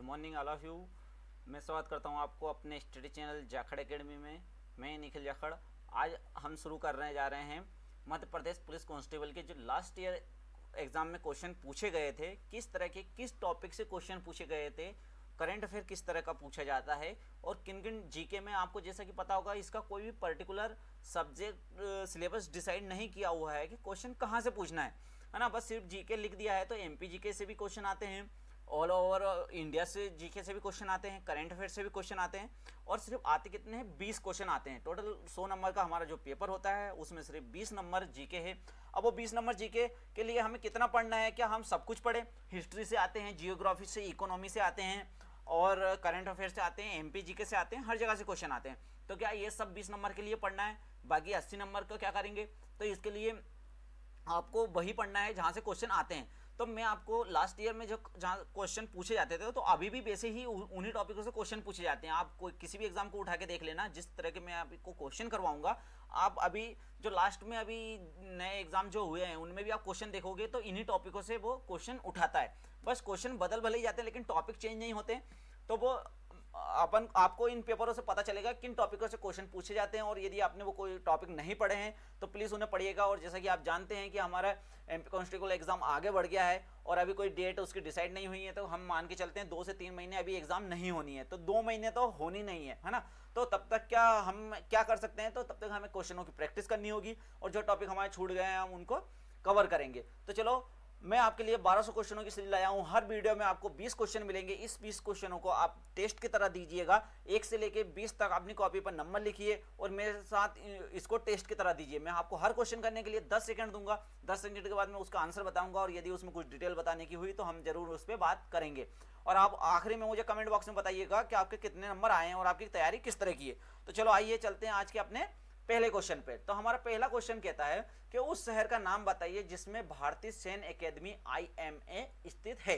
Morning all of you. मैं स्वागत करता हूं आपको अपने स्टडी चैनल जाखड़ एकेडमी में। मैं निखिल जाखड़। आज हम शुरू करने जा रहे हैं मध्य प्रदेश पुलिस कांस्टेबल के जो लास्ट ईयर एग्ज़ाम में क्वेश्चन पूछे गए थे, किस तरह के किस टॉपिक से क्वेश्चन पूछे गए थे, करंट अफेयर किस तरह का पूछा जाता है और किन किन जीके में। आपको जैसा कि पता होगा, इसका कोई भी पर्टिकुलर सब्जेक्ट सिलेबस डिसाइड नहीं किया हुआ है कि क्वेश्चन कहाँ से पूछना है ना। बस सिर्फ जीके लिख दिया है। तो एमपी जीके से भी क्वेश्चन आते हैं, ऑल ओवर इंडिया से जीके से भी क्वेश्चन आते हैं, करंट अफेयर से भी क्वेश्चन आते हैं। और सिर्फ आते कितने हैं? 20 क्वेश्चन आते हैं। टोटल 100 नंबर का हमारा जो पेपर होता है उसमें सिर्फ 20 नंबर जीके है। अब वो 20 नंबर जीके के लिए हमें कितना पढ़ना है? क्या हम सब कुछ पढ़ें? हिस्ट्री से आते हैं, जियोग्राफी से, इकोनॉमी से आते हैं और करंट अफेयर से आते हैं, एमपी जीके से आते हैं, हर जगह से क्वेश्चन आते हैं। तो क्या ये सब 20 नंबर के लिए पढ़ना है? बाकी 80 नंबर का क्या करेंगे? तो इसके लिए आपको वही पढ़ना है जहाँ से क्वेश्चन आते हैं। तो मैं आपको लास्ट ईयर में जो जहाँ क्वेश्चन पूछे जाते थे, तो अभी भी वैसे ही उन्हीं टॉपिकों से क्वेश्चन पूछे जाते हैं। आप कोई किसी भी एग्जाम को उठा के देख लेना, जिस तरह के मैं आपको क्वेश्चन करवाऊंगा, आप अभी जो लास्ट में अभी नए एग्जाम जो हुए हैं उनमें भी आप क्वेश्चन देखोगे तो इन्हीं टॉपिकों से वो क्वेश्चन उठाता है। बस क्वेश्चन बदल भले ही जाते हैं लेकिन टॉपिक चेंज नहीं होते। तो वो अपन आपको इन पेपरों से पता चलेगा किन टॉपिकों से क्वेश्चन पूछे जाते हैं। और यदि आपने वो कोई टॉपिक नहीं पढ़े हैं तो प्लीज़ उन्हें पढ़िएगा। और जैसा कि आप जानते हैं कि हमारा एमपी कांस्टेबल एग्जाम आगे बढ़ गया है और अभी कोई डेट उसकी डिसाइड नहीं हुई है, तो हम मान के चलते हैं 2 से 3 महीने अभी एग्जाम नहीं होनी है। तो 2 महीने तो होनी नहीं है ना। तो तब तक क्या हम क्या कर सकते हैं? तो तब तक हमें क्वेश्चनों की प्रैक्टिस करनी होगी और जो टॉपिक हमारे छूट गए हैं हम उनको कवर करेंगे। तो चलो, मैं आपके लिए 1200 क्वेश्चनों की सीरीज लाया हूं। हर वीडियो में आपको 20 क्वेश्चन मिलेंगे। इस 20 क्वेश्चनों को आप टेस्ट की तरह दीजिएगा। 1 से लेके 20 तक अपनी कॉपी पर नंबर लिखिए और मेरे साथ इसको टेस्ट की तरह दीजिए। मैं आपको हर क्वेश्चन करने के लिए 10 सेकंड दूंगा। 10 सेकंड के बाद मैं उसका आंसर बताऊंगा और यदि उसमें कुछ डिटेल बताने की हुई तो हम जरूर उस पर बात करेंगे। और आप आखिरी में मुझे कमेंट बॉक्स में बताइएगा कि आपके कितने नंबर आए हैं और आपकी तैयारी किस तरह की है। तो चलो आइए चलते हैं आज के अपने पहले क्वेश्चन पे। तो हमारा पहला क्वेश्चन कहता है कि उस शहर का नाम बताइए जिसमें भारतीय सैन्य अकेदमी आईएमए स्थित है।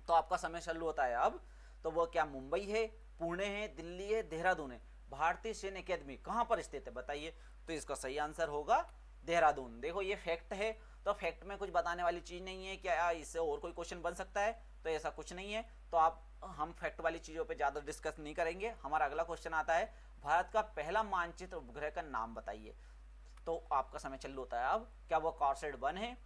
तो आपका समय चालू होता है अब। तो वो क्या मुंबई है, पुणे है, दिल्ली है, देहरादून है? भारतीय सैन्य अकेदमी कहां पर स्थित है बताइए? तो इसका सही आंसर होगा देहरादून। देखो ये फैक्ट है, तो फैक्ट में कुछ बताने वाली चीज नहीं है। क्या इससे और कोई क्वेश्चन बन सकता है? तो ऐसा कुछ नहीं है। तो आप हम फैक्ट वाली चीजों पे ज्यादा डिस्कस नहीं करेंगे। हमारा अगला क्वेश्चन आता है, भारत का पहला मानचित्र उपग्रह का नाम बताइए। तो आपका समय चालू होता है अब। क्या वो कार्सेट 1 है,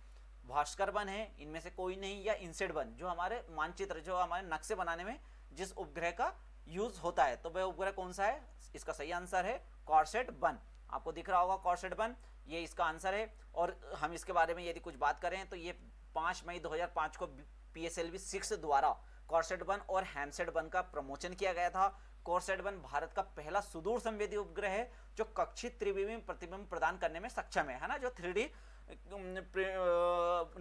भास्कर 1 है, इनमें से कोई नहीं, या इनसेट 1 जो हमारे मानचित्र जो हमारे नक्शे बनाने में जिस उपग्रह का यूज होता है, तो वह उपग्रह कौन सा है? इसका सही आंसर है कार्सेट 1। आपको दिख रहा होगा कार्सेट 1, ये इसका आंसर है। और हम इसके बारे में यदि कुछ बात करें तो ये 5 मई 2005 को PSLV 6 द्वारा कार्सेट 1 और हैमसेट 1 का प्रमोशन किया गया था। कार्सेट 1 भारत का पहला सुदूर संवेदी उपग्रह है जो कक्षित त्रिविमीय प्रतिबिंब प्रदान करने में सक्षम है ना, जो 3D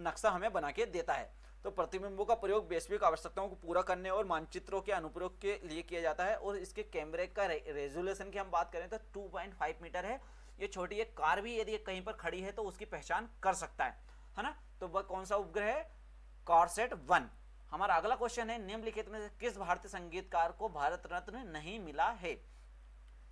नक्शा हमें बना के देता है। तो प्रतिबिंबों का प्रयोग वैश्विक आवश्यकताओं को पूरा करने और मानचित्रों के अनुप्रयोग के लिए किया जाता है। और इसके कैमरे का रेजोल्यूशन की हम बात करें तो 2.5 मीटर है। ये छोटी एक कार भी यदि कहीं पर खड़ी है तो उसकी पहचान कर सकता है ना। तो वह कौन सा उपग्रह है? कार्सेट 1। हमारा अगला क्वेश्चन है, निम्नलिखित में से किस भारतीय संगीतकार को भारत रत्न नहीं मिला है?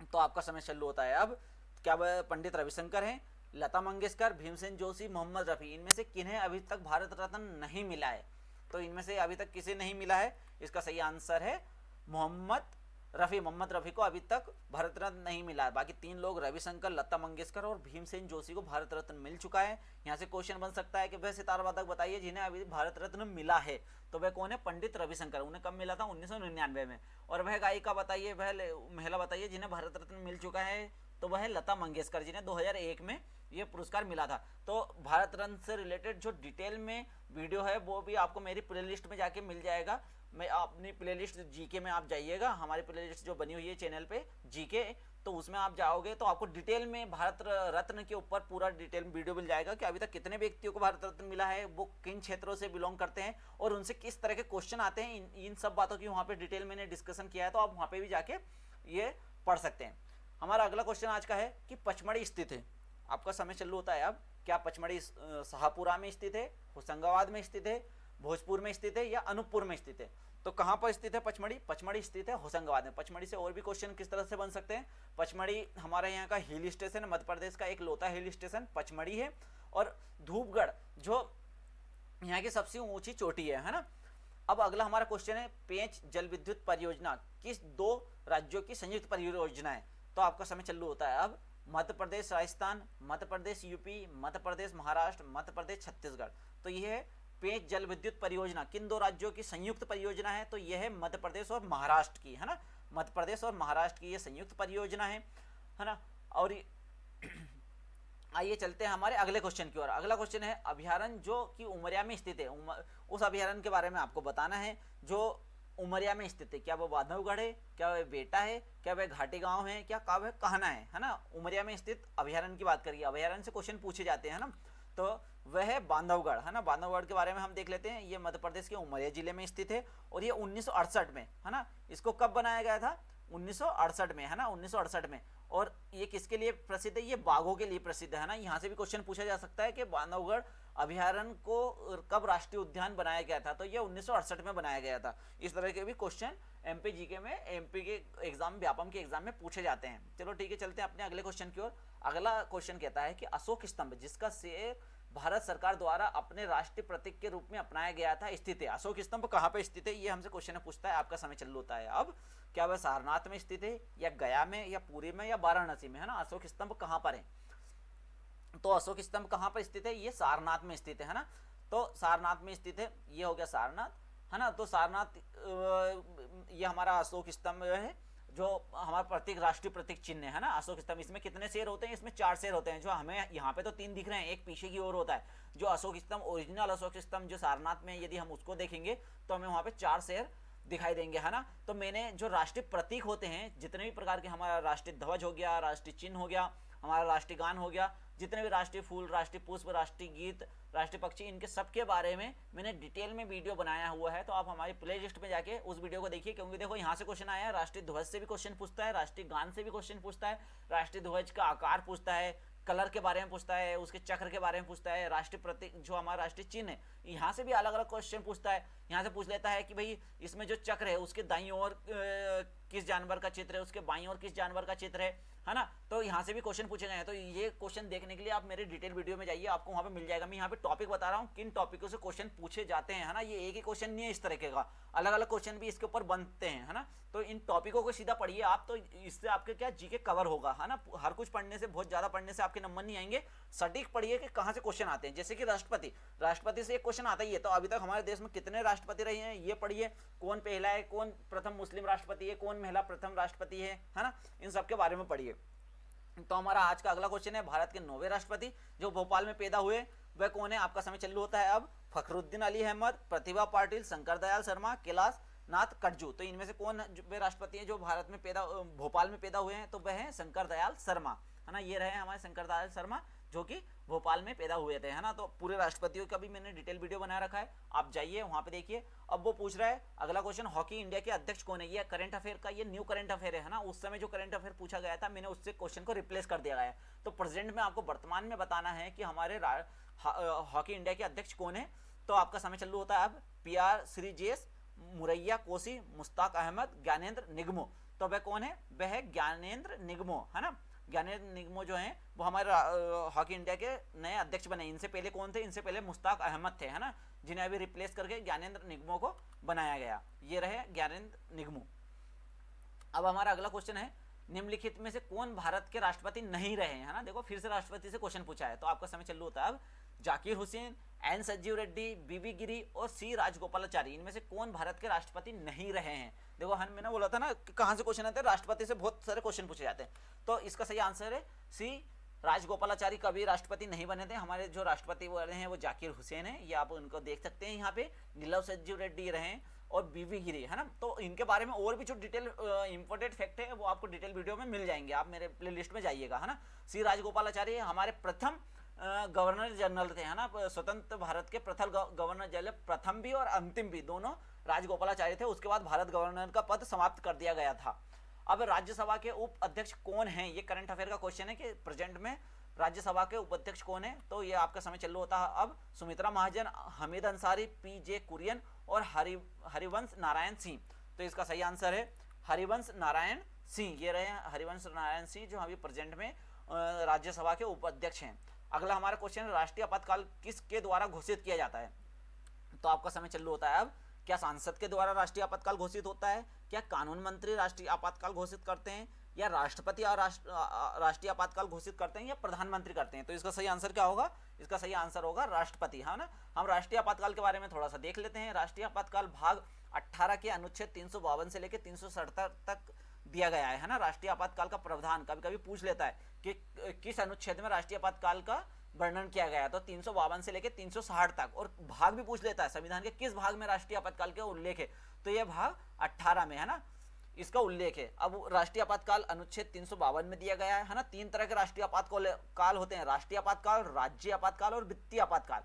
तो आपका समय चालू होता है अब। क्या वह पंडित रविशंकर हैं, लता मंगेशकर, भीमसेन जोशी, मोहम्मद रफ़ी? इनमें से किन्हें अभी तक भारत रत्न नहीं मिला है? तो इनमें से अभी तक किसे नहीं मिला है? इसका सही आंसर है मोहम्मद रफ़ी को अभी तक भारत रत्न नहीं मिला है। बाकी 3 लोग रविशंकर, लता मंगेशकर और भीमसेन जोशी को भारत रत्न मिल चुका है। यहाँ से क्वेश्चन बन सकता है कि वह सितार वादक बताइए जिन्हें अभी भारत रत्न मिला है। तो वह कौन है? पंडित रविशंकर। उन्हें कब मिला था? 1999 में। और वह गायिका बताइए, वह महिला बताइए जिन्हें भारत रत्न मिल चुका है। तो वह है लता मंगेशकर, जिन्हें 2001 में ये पुरस्कार मिला था। तो भारत रत्न से रिलेटेड जो डिटेल में वीडियो है वो भी आपको मेरी प्लेलिस्ट में जाके मिल जाएगा। मैं अपनी प्लेलिस्ट जीके में आप जाइएगा, हमारी प्लेलिस्ट जो बनी हुई है चैनल पे जीके, तो उसमें आप जाओगे तो आपको डिटेल में भारत रत्न के ऊपर पूरा डिटेल वीडियो मिल जाएगा कि अभी तक कितने व्यक्तियों को भारत रत्न मिला है, वो किन क्षेत्रों से बिलोंग करते हैं और उनसे किस तरह के क्वेश्चन आते हैं। इन सब बातों की वहाँ पे डिटेल मैंने डिस्कशन किया है, तो आप वहाँ पे भी जाके ये पढ़ सकते हैं। हमारा अगला क्वेश्चन आज का है कि पचमढ़ी स्थित है। आपका समय चालू होता है अब। क्या पचमढ़ी शाहपुरा में स्थित है, होशंगाबाद में स्थित है, भोजपुर में स्थित है या अनूपपुर में स्थित है? तो कहां पर स्थित है पचमढ़ी? पचमढ़ी स्थित है होशंगाबाद में। पचमढ़ी से और भी क्वेश्चन किस तरह से बन सकते हैं? पचमढ़ी हमारे यहाँ का हिल स्टेशन है, मध्य प्रदेश का एक लौता हिल स्टेशन पचमढ़ी है। और धूपगढ़ जो यहाँ की सबसे ऊंची चोटी है ना। अब अगला हमारा क्वेश्चन है, पेंच जल विद्युत परियोजना किस दो राज्यों की संयुक्त परियोजना है? तो आपका समय चालू होता है अब। मध्य प्रदेश राजस्थान, मध्य प्रदेश यूपी, मध्य प्रदेश महाराष्ट्र, मध्य प्रदेश छत्तीसगढ़। तो यह है पेंच जल विद्युत परियोजना किन दो राज्यों की संयुक्त परियोजना है? तो यह है मध्य प्रदेश और महाराष्ट्र की, है ना, मध्य प्रदेश और महाराष्ट्र की यह संयुक्त परियोजना है ना। और आइए चलते हैं हमारे अगले क्वेश्चन की ओर। अगला क्वेश्चन है, अभ्यारण्य जो कि उमरिया में स्थित है, उस अभ्यारण्य के बारे में आपको बताना है जो उमरिया में स्थित है। क्या वो बांधवगढ़ है, क्या वह बेटा है, क्या वह घाटी गांव है, क्या वह कहना है ना। उमरिया में स्थित अभ्यारण्य की बात करिए, अभ्यारण्य से क्वेश्चन पूछे जाते हैं ना, तो वह है बांधवगढ़, है ना। बांधवगढ़ के बारे में हम देख लेते हैं। ये मध्य प्रदेश के उमरिया जिले में स्थित है और ये 1968 में, है ना, इसको कब बनाया गया था? 1968 में, है ना, 1968 में। और ये किसके लिए प्रसिद्ध है? ये बाघों के लिए प्रसिद्ध है ना। यहाँ से भी क्वेश्चन पूछा जा सकता है कि बांधवगढ़ अभ्यारण्य को कब राष्ट्रीय उद्यान बनाया गया था? तो ये 1968 में बनाया गया था। इस तरह के भी क्वेश्चन एमपी जीके में, एमपी के एग्जाम, व्यापम के एग्जाम में पूछे जाते हैं। चलो ठीक है, चलते हैं अपने अगले क्वेश्चन की ओर। अगला क्वेश्चन कहता है कि अशोक स्तंभ जिसका शेर भारत सरकार द्वारा अपने राष्ट्रीय प्रतीक के रूप में अपनाया गया था स्थित है। अशोक स्तंभ कहाँ पे स्थित है, ये हमसे क्वेश्चन पूछता है। आपका समय चालू होता है अब। क्या वह सारनाथ में स्थित है, या गया में, या पुरी में, या वाराणसी में, है ना। अशोक स्तंभ कहाँ पर है? तो अशोक स्तंभ कहाँ पर स्थित है? ये सारनाथ में स्थित है ना। तो सारनाथ में स्थित है, ये हो गया सारनाथ, है ना। तो सारनाथ ये हमारा अशोक स्तंभ है जो हमारा प्रतीक, राष्ट्रीय प्रतीक चिन्ह है ना, अशोक स्तंभ। इसमें कितने शेर होते हैं? इसमें 4 शेर होते हैं। जो हमें यहाँ पे तो 3 दिख रहे हैं, एक पीछे की ओर होता है। जो अशोक स्तंभ, ओरिजिनल अशोक स्तंभ जो सारनाथ में, यदि हम उसको देखेंगे तो हमें वहाँ पे 4 शेर दिखाई देंगे, है ना। तो मैंने जो राष्ट्रीय प्रतीक होते हैं, जितने भी प्रकार के, हमारा राष्ट्रीय ध्वज हो गया, राष्ट्रीय चिन्ह हो गया, हमारा राष्ट्रीय गान हो गया, जितने भी राष्ट्रीय फूल, राष्ट्रीय पुष्प, राष्ट्रीय गीत, राष्ट्रीय पक्षी, इनके सबके बारे में मैंने डिटेल में वीडियो बनाया हुआ है। तो आप हमारी प्ले लिस्ट में जाके उस वीडियो को देखिए, क्योंकि देखो यहाँ से क्वेश्चन आया है, राष्ट्रीय ध्वज से भी क्वेश्चन पूछता है, राष्ट्रीय गान से भी क्वेश्चन पूछता है, राष्ट्रीय ध्वज का आकार पूछता है, कलर के बारे में पूछता है, उसके चक्र के बारे में पूछता है, राष्ट्रीय प्रतीक जो हमारा राष्ट्रीय चिन्ह है, यहाँ से भी अलग अलग क्वेश्चन पूछता है। यहाँ से पूछ लेता है कि भाई इसमें जो चक्र है उसके दाईं ओर किस जानवर का चित्र है, उसके बाईं ओर किस जानवर का चित्र है ना। तो यहाँ से भी क्वेश्चन पूछे गए हैं। तो ये क्वेश्चन देखने के लिए आप मेरे डिटेल वीडियो में जाइए, आपको वहाँ पे मिल जाएगा। मैं यहाँ पे टॉपिक बता रहा हूँ किन टॉपिकों से क्वेश्चन पूछे जाते हैं, है ना। ये एक ही क्वेश्चन नहीं है, इस तरीके का अलग अलग क्वेश्चन भी इसके ऊपर बनते हैं, है ना। तो इन टॉपिकों को सीधा पढ़िए आप, तो इससे आपके क्या जीके कवर होगा, है ना। हर कुछ पढ़ने से, बहुत ज्यादा पढ़ने से आपके नंबर नहीं आएंगे। सटीक पढ़िए कि कहाँ से क्वेश्चन आते हैं। जैसे कि राष्ट्रपति से एक क्वेश्चन आता ही है, तो अभी तक हमारे देश में कितने राष्ट्रपति रहे हैं ये पढ़िए। कौन पहला है, कौन प्रथम मुस्लिम राष्ट्रपति है, कौन महिला प्रथम राष्ट्रपति है ना। इन सब के बारे में पढ़िए। तो हमारा आज का अगला क्वेश्चन है, भारत के 9वें राष्ट्रपति जो भोपाल में पैदा हुए वह कौन है? आपका समय चालू होता है अब। फखरुद्दीन अली अहमद, प्रतिभा पाटिल, शंकर दयाल शर्मा, कैलाश नाथ कटजू। तो इनमें से कौन वे राष्ट्रपति हैं जो भारत में भोपाल में पैदा हुए हैं? तो वह हैं शंकर दयाल शर्मा, है ना। ये रहे हमारे शंकर दयाल शर्मा जो कि भोपाल में पैदा हुए थे, है ना। तो पूरे राष्ट्रपतियों का भी मैंने डिटेल वीडियो बना रखा है, आप जाइए वहां पे देखिए। अब वो पूछ रहा है अगला क्वेश्चन, हॉकी इंडिया के अध्यक्ष कौन है? ये करंट अफेयर का, ये न्यू करंट अफेयर है ना। उस समय जो करंट अफेयर पूछा गया था, मैंने उससे क्वेश्चन को रिप्लेस कर दिया गया है। तो प्रेजेंट में आपको वर्तमान में बताना है कि हमारे हॉकी इंडिया के अध्यक्ष कौन है। तो आपका समय चालू होता है अब। PR श्रीजेश, मुरैया कोसी, मुश्ताक अहमद, ज्ञानेंद्र निगमो। तो वह कौन है? वह है ज्ञानेंद्र निगमो, है ना। ज्ञानेंद्र निगमो जो हैं वो हमारे हॉकी इंडिया के नए अध्यक्ष बने। इनसे पहले कौन थे? इनसे पहले मुश्ताक अहमद थे, है ना, जिन्हें अभी रिप्लेस करके ज्ञानेंद्र निगमो को बनाया गया। ये रहे ज्ञानेंद्र निगमो। अब हमारा अगला क्वेश्चन है, निम्नलिखित में से कौन भारत के राष्ट्रपति नहीं रहे हैं, है ना। देखो फिर से राष्ट्रपति से क्वेश्चन पूछा है, तो आपका समय चालू होता है अब। जाकिर हुसैन, एन संजीव रेड्डी, बीबी गिरी और सी राजगोपालाचारी, इनमें से कौन भारत के राष्ट्रपति नहीं रहे हैं? देखो मैंने बोला था ना कि कहाँ से क्वेश्चन आते हैं, राष्ट्रपति से बहुत सारे क्वेश्चन पूछे जाते हैं। तो इसका सही आंसर है सी, राजगोपालाचारी कभी राष्ट्रपति नहीं बने थे। हमारे जो राष्ट्रपति बने हैं वो जाकिर हुसैन है, ये आप उनको देख सकते हैं यहाँ पे। नीलव संजीव रेड्डी रहे और बीबी गिरी, है ना। तो इनके बारे में और भी जो डिटेल इंपॉर्टेंट फैक्ट है वो आपको डिटेल वीडियो में मिल जाएंगे, आप मेरे प्ले लिस्ट में जाइएगा, है ना। सी राजगोपालाचारी हमारे प्रथम गवर्नर जनरल थे, है ना। स्वतंत्र भारत के प्रथम गवर्नर जनरल, प्रथम भी और अंतिम भी, दोनों राजगोपालाचारी थे। उसके बाद भारत गवर्नर का पद समाप्त कर दिया गया था। अब राज्यसभा के उप अध्यक्ष कौन हैं? ये करंट अफेयर का क्वेश्चन है कि प्रेजेंट में राज्यसभा के उपाध्यक्ष कौन है। तो ये आपका समय चालू होता है अब। सुमित्रा महाजन, हमीद अंसारी, PJ कुरियन और हरिवंश नारायण सिंह। तो इसका सही आंसर है हरिवंश नारायण सिंह। ये रहे हरिवंश नारायण सिंह जो अभी प्रेजेंट में राज्यसभा के उपाध्यक्ष हैं। अगला हमारा क्वेश्चन, राष्ट्रीय आपातकाल किसके द्वारा घोषित किया जाता है? तो आपका समय चालू होता है अब। क्या सांसद के द्वारा राष्ट्रीय आपातकाल घोषित होता है, क्या कानून मंत्री राष्ट्रीय आपातकाल घोषित करते हैं, या राष्ट्रपति और राष्ट्रीय आपातकाल घोषित करते हैं, या प्रधानमंत्री करते हैं? तो इसका सही आंसर क्या होगा? इसका सही आंसर होगा राष्ट्रपति, है ना। हम राष्ट्रीय आपातकाल के बारे में थोड़ा सा देख लेते हैं। राष्ट्रीय आपातकाल भाग 18 के अनुच्छेद 352 से लेकर 377 तक दिया गया है ना। राष्ट्रीय आपातकाल का प्रावधान कभी कभी पूछ लेता है कि किस अनुच्छेद में राष्ट्रीय आपातकाल का वर्णन किया गया है, तो 352 से लेकर 360 तक। और भाग भी पूछ लेता है संविधान के किस भाग में राष्ट्रीय आपातकाल का उल्लेख है, तो यह भाग 18 में, है ना, इसका उल्लेख है। अब राष्ट्रीय आपातकाल अनुच्छेद 352 में दिया गया है ना। 3 तरह के राष्ट्रीय आपातकाल होते हैं, राष्ट्रीय आपातकाल, राज्य आपातकाल और वित्तीय आपातकाल।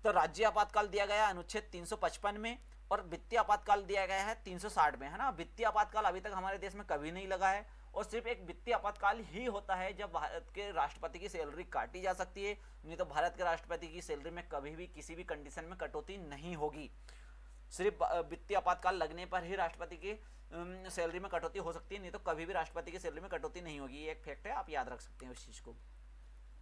तो राज्य आपातकाल दिया गया है अनुच्छेद 355 में, और वित्तीय आपातकाल दिया गया है 360 में, है ना। वित्तीय आपातकाल अभी तक हमारे देश में कभी नहीं लगा है, और सिर्फ एक वित्तीय आपातकाल ही होता है जब भारत के राष्ट्रपति की सैलरी काटी जा सकती है, नहीं तो भारत के राष्ट्रपति की सैलरी में कभी भी किसी भी कंडीशन में कटौती नहीं होगी। सिर्फ वित्तीय आपातकाल लगने पर ही राष्ट्रपति की सैलरी में कटौती हो सकती है, नहीं तो कभी भी राष्ट्रपति की सैलरी में कटौती नहीं होगी। ये एक फैक्ट है, आप याद रख सकते हैं इस चीज को।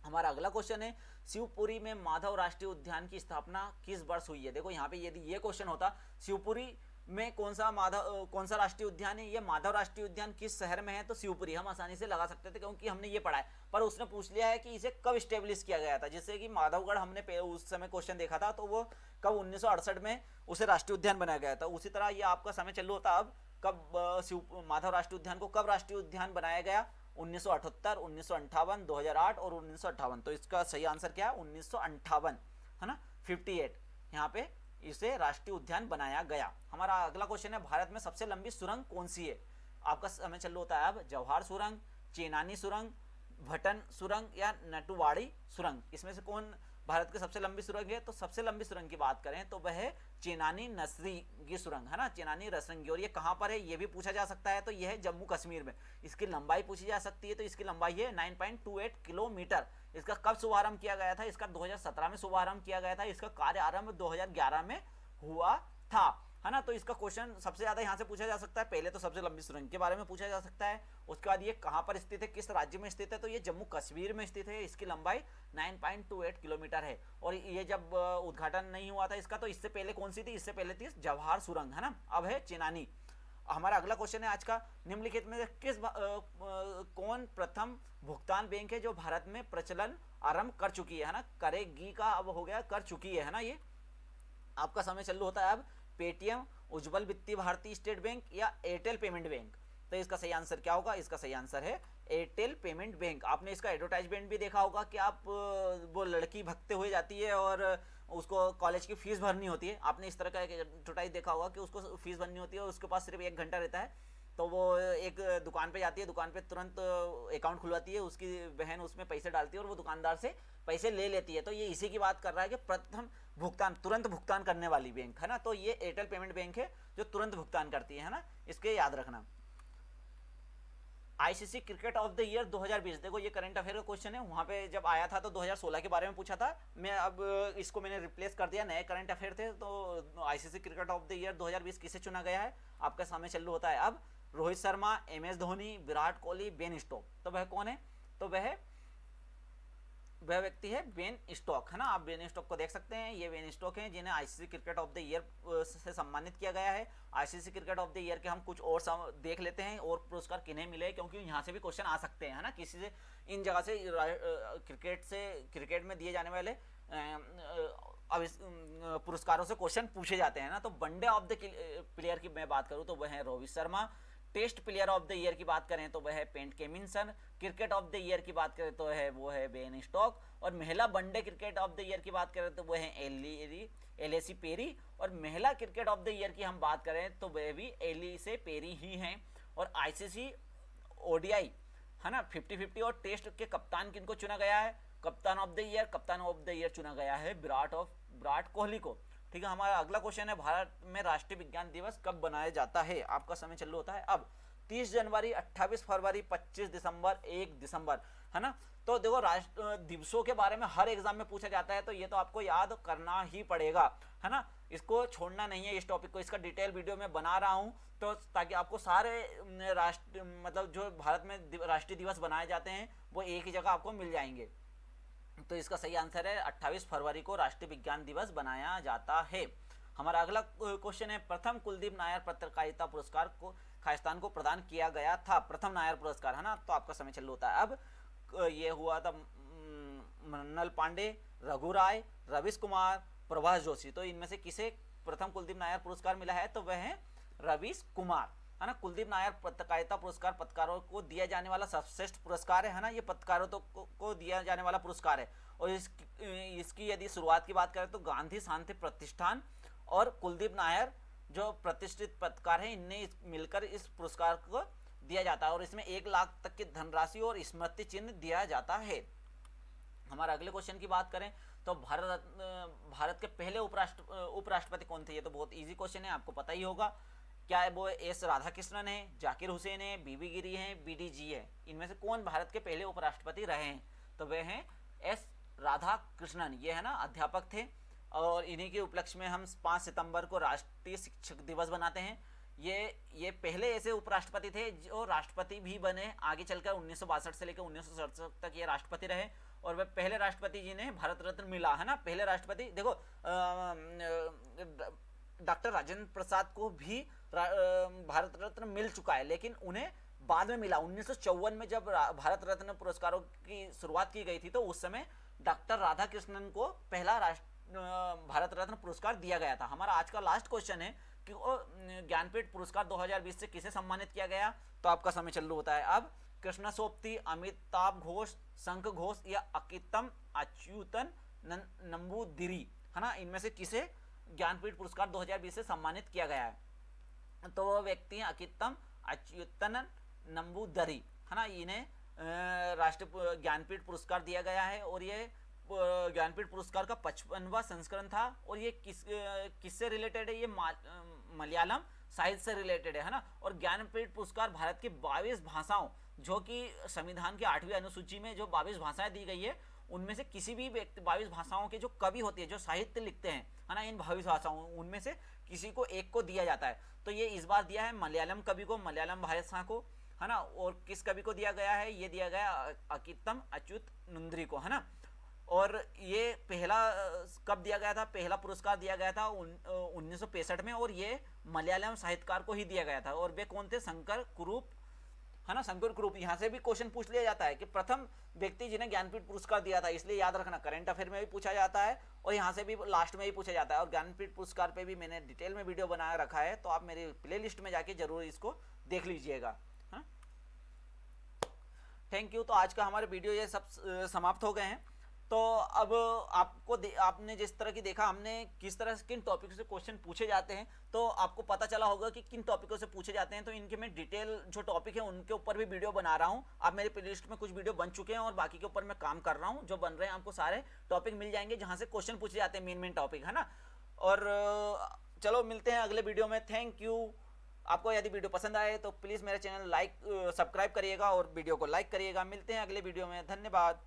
हमारा अगला क्वेश्चन है, शिवपुरी में माधव राष्ट्रीय उद्यान की स्थापना किस वर्ष हुई है? देखो यहाँ पे यदि ये क्वेश्चन होता शिवपुरी में कौन सा राष्ट्रीय उद्यान है, ये माधव राष्ट्रीय उद्यान किस शहर में है, तो शिवपुरी, हम आसानी से लगा सकते थे क्योंकि हमने ये पढ़ा है। पर उसने पूछ लिया है कि इसे कब स्टेब्लिश किया गया था, जिससे कि माधवगढ़ हमने उस समय क्वेश्चन देखा था, तो वो कब 1968 में उसे राष्ट्रीय उद्यान बनाया गया था। उसी तरह ये आपका समय चालू होता अब कब माधव राष्ट्रीय उद्यान को कब राष्ट्रीय उद्यान बनाया गया, 1978, 1958, 2008 और 1958। तो इसका सही आंसर क्या है? 1958, है ना, 58 यहाँ पे इसे राष्ट्रीय उद्यान बनाया गया। हमारा अगला क्वेश्चन है, भारत में सबसे लंबी सुरंग कौन सी है? आपका समय चालू होता है अब। जवाहर सुरंग, चेनानी सुरंग, भटन सुरंग या नटुवाड़ी सुरंग, इसमें से कौन भारत की सबसे लंबी सुरंग है? तो सबसे लंबी सुरंग की बात करें तो वह चेनानी नसरींगी सुरंग, है ना, चेनानी नसरींगी। और ये कहाँ पर है ये भी पूछा जा सकता है, तो यह है जम्मू कश्मीर में। इसकी लंबाई पूछी जा सकती है, तो इसकी लंबाई है 9.28 किलोमीटर। इसका कब शुभारंभ किया गया था? इसका 2017 में शुभारंभ किया गया था। इसका कार्य आरंभ 2011 में हुआ था, है ना। तो इसका क्वेश्चन सबसे ज्यादा यहाँ से पूछा जा सकता है। पहले तो सबसे लंबी सुरंग के बारे में पूछा जा सकता है, उसके बाद ये कहाँ पर स्थित है, किस राज्य में स्थित है, तो ये जम्मू कश्मीर में स्थित है। इसकी लंबाई 9.28 किलोमीटर है। और ये जब उद्घाटन नहीं हुआ था इसका, तो इससे पहले कौन सी थी? इससे पहले थी जवाहर सुरंग, है ना। अब है चेनानी। हमारा अगला क्वेश्चन है आज का, निम्नलिखित में कौन प्रथम भुगतान बैंक है जो भारत में प्रचलन आरंभ कर चुकी है ना। करेगी का अब हो गया कर चुकी है ना। ये आपका समय चालू होता है अब। पेटीएम, उज्जवल वित्तीय भारतीय स्टेट बैंक या एयरटेल पेमेंट बैंक, तो इसका सही आंसर क्या होगा? इसका सही आंसर है एयरटेल पेमेंट बैंक। आपने इसका एडवर्टाइजमेंट भी देखा होगा कि आप वो लड़की भगते हुए जाती है और उसको कॉलेज की फीस भरनी होती है। आपने इस तरह का एक एडवर्टाइज देखा होगा कि उसको फीस भरनी होती है और उसके पास सिर्फ 1 घंटा रहता है, तो वो एक दुकान पे जाती है, दुकान पे तुरंत अकाउंट खुलवाती है, उसकी बहन उसमें पैसे डालती है और वो दुकानदार से पैसे ले लेती है। तो ये इसी की बात कर रहा है कि प्रथम भुगतान, तुरंत भुगतान करने वाली बैंक, है ना। तो ये एयरटेल पेमेंट बैंक है जो तुरंत भुगतान करती है ना, इसके याद रखना। ICC cricket of the year 2020, देखो ये करंट अफेयर का क्वेश्चन है। वहां पे जब आया था तो 2016 के बारे में पूछा था, मैं अब इसको मैंने रिप्लेस कर दिया, नए करंट अफेयर थे। तो ICC cricket of the year 2020 किसे चुना गया है? आपका समय चालू होता है अब। Rohit Sharma, MS Dhoni, Virat Kohli, Ben Stokes. तो वह कौन है? तो वह व्यक्ति है बेन स्टोक, है ना। आप बेन स्टोक को देख सकते हैं, ये बेन स्टोक हैं जिन्हें ICC cricket of the year से सम्मानित किया गया है। ICC cricket of the year के हम कुछ और देख लेते हैं और पुरस्कार किन्हें मिले, क्योंकि यहाँ से भी क्वेश्चन आ सकते हैं, है ना। किसी से इन जगह से क्रिकेट में दिए जाने वाले पुरस्कारों से क्वेश्चन पूछे जाते हैं ना। तो वनडे ऑफ द प्लेयर की मैं बात करूँ तो वह है Rohit Sharma. Test player of the year की बात करें तो वह है Pat Cummins. Cricket of the year की बात करें तो वो है बेन स्टोक। और महिला one day cricket of the year की बात करें तो वह है एलिसी पेरी। और महिला क्रिकेट ऑफ द ईयर की हम बात करें तो वह भी एलिसे पेरी ही हैं। और आईसीसी ओडीआई, है ना, 50-50 और टेस्ट के कप्तान किनको चुना गया है? कप्तान ऑफ द ईयर चुना गया है विराट कोहली को। ठीक है। हमारा अगला क्वेश्चन है, भारत में राष्ट्रीय विज्ञान दिवस कब बनाया जाता है? आपका समय चालू होता है अब। 30 जनवरी, 28 फरवरी, 25 दिसंबर, 1 दिसंबर, है ना। तो देखो राष्ट्र दिवसों के बारे में हर एग्जाम में पूछा जाता है, तो ये तो आपको याद करना ही पड़ेगा, है ना। इसको छोड़ना नहीं है, इस टॉपिक को, इसका डिटेल वीडियो में बना रहा हूँ तो ताकि आपको सारे राष्ट्र मतलब जो भारत में राष्ट्रीय दिवस बनाए जाते हैं वो एक ही जगह आपको मिल जाएंगे। तो इसका सही आंसर है 28 फरवरी को राष्ट्रीय विज्ञान दिवस बनाया जाता है। हमारा अगला क्वेश्चन है, प्रथम कुलदीप नायर पत्रकारिता पुरस्कार को खालिस्तान को प्रदान किया गया था, प्रथम नायर पुरस्कार, है ना। तो आपका समय चालू होता है अब। ये हुआ था मृणाल पांडे, रघु राय, रवीश कुमार, प्रभास जोशी। तो इनमें से किसे प्रथम कुलदीप नायर पुरस्कार मिला है? तो वह है रवीश कुमार, है ना। कुलदीप नायर पत्रकारिता पुरस्कार पत्रकारों को दिया जाने वाला सर्वश्रेष्ठ पुरस्कार है ना। ये पत्रकारों को दिया जाने वाला पुरस्कार है। और इसकी यदि शुरुआत की बात करें तो गांधी शांति प्रतिष्ठान और कुलदीप नायर जो प्रतिष्ठित पत्रकार हैं, इनने मिलकर इस पुरस्कार को दिया जाता है और इसमें 1 लाख तक की धनराशि और स्मृति चिन्ह दिया जाता है। हमारा अगले क्वेश्चन की बात करें तो भारत के पहले उपराष्ट्रपति कौन थे? ये तो बहुत इजी क्वेश्चन है, आपको पता ही होगा। क्या है वो? एस राधाकृष्णन है, जाकिर हुसैन है, बीबी गिरी है, बीडी जी है। इनमें से कौन भारत के पहले उपराष्ट्रपति रहे हैं? तो वे हैं एस राधाकृष्णन। ये है ना अध्यापक थे और इन्हीं के उपलक्ष्य में हम 5 सितंबर को राष्ट्रीय शिक्षक दिवस बनाते हैं। ये पहले ऐसे उपराष्ट्रपति थे जो राष्ट्रपति भी बने। आगे चलकर 1962 से लेकर 1967 तक ये राष्ट्रपति रहे और वे पहले राष्ट्रपति जिन्हें भारत रत्न मिला, है ना। पहले राष्ट्रपति देखो, डॉक्टर राजेंद्र प्रसाद को भी भारत रत्न मिल चुका है, लेकिन उन्हें बाद में मिला। 1954 में जब भारत रत्न पुरस्कारों की शुरुआत की गई थी तो उस समय डॉक्टर राधाकृष्णन को पहला भारत रत्न पुरस्कार दिया गया था। हमारा आज का लास्ट क्वेश्चन है कि ज्ञानपीठ पुरस्कार 2020 से किसे सम्मानित किया गया? तो आपका समय चालू होता है अब। कृष्णा सोपती, अमिताभ घोष, शंख घोष या अकितम अच्युतन नंबूदिरी, है ना। इनमें से किसे ज्ञानपीठ पुरस्कार 2020 से सम्मानित किया गया है? तो वो व्यक्ति हैं अकितम अच्युतन नंबूदरी, है ना। इन्हें राष्ट्रीय ज्ञानपीठ पुरस्कार दिया गया है और ये ज्ञानपीठ पुरस्कार का 55वां संस्करण था। और ये किससे रिलेटेड है? ये मलयालम साहित्य से रिलेटेड है ना। और ज्ञानपीठ पुरस्कार भारत की 22 भाषाओं, जो कि संविधान की 8वीं अनुसूची में जो 22 भाषाएं दी गई है, उनमें से किसी भी व्यक्ति 22 भाषाओं के जो कवि होते हैं, जो साहित्य लिखते हैं, है ना, इन 22 भाषाओं उनमें से किसी को एक को दिया जाता है। तो ये इस बार दिया है मलयालम कवि को, मलयालम भाषा को, है ना। और किस कवि को दिया गया है? ये दिया गया अकितम अच्युत नंदरी को, है ना। और ये पहला कब दिया गया था? पहला पुरस्कार दिया गया था 1965 में और ये मलयालम साहित्यकार को ही दिया गया था। और वे कौन थे? शंकर कुरूप, है ना। शंकर कुरूप। यहाँ से भी क्वेश्चन पूछ लिया जाता है कि प्रथम व्यक्ति जिन्हें ज्ञानपीठ पुरस्कार दिया था, इसलिए याद रखना, करंट अफेयर में भी पूछा जाता है और यहाँ से भी लास्ट में भी पूछा जाता है। और ज्ञानपीठ पुरस्कार पे भी मैंने डिटेल में वीडियो बना रखा है, तो आप मेरी प्लेलिस्ट में जाके जरूर इसको देख लीजिएगा। Thank you. तो आज का हमारे वीडियो ये सब समाप्त हो गए हैं। तो अब आपने जिस तरह की देखा हमने किस तरह किन टॉपिक से क्वेश्चन पूछे जाते हैं, तो आपको पता चला होगा कि किन टॉपिकों से पूछे जाते हैं। तो इनके मैं डिटेल जो टॉपिक है उनके ऊपर भी वीडियो बना रहा हूँ। आप मेरे प्लेलिस्ट में कुछ वीडियो बन चुके हैं और बाकी के ऊपर मैं काम कर रहा हूँ। जो बन रहे हैं आपको सारे टॉपिक मिल जाएंगे जहाँ से क्वेश्चन पूछे जाते हैं, मेन टॉपिक, है ना। और चलो मिलते हैं अगले वीडियो में। Thank you. आपको यदि वीडियो पसंद आए तो प्लीज़ मेरा चैनल सब्सक्राइब करिएगा और वीडियो को लाइक करिएगा। मिलते हैं अगले वीडियो में। धन्यवाद।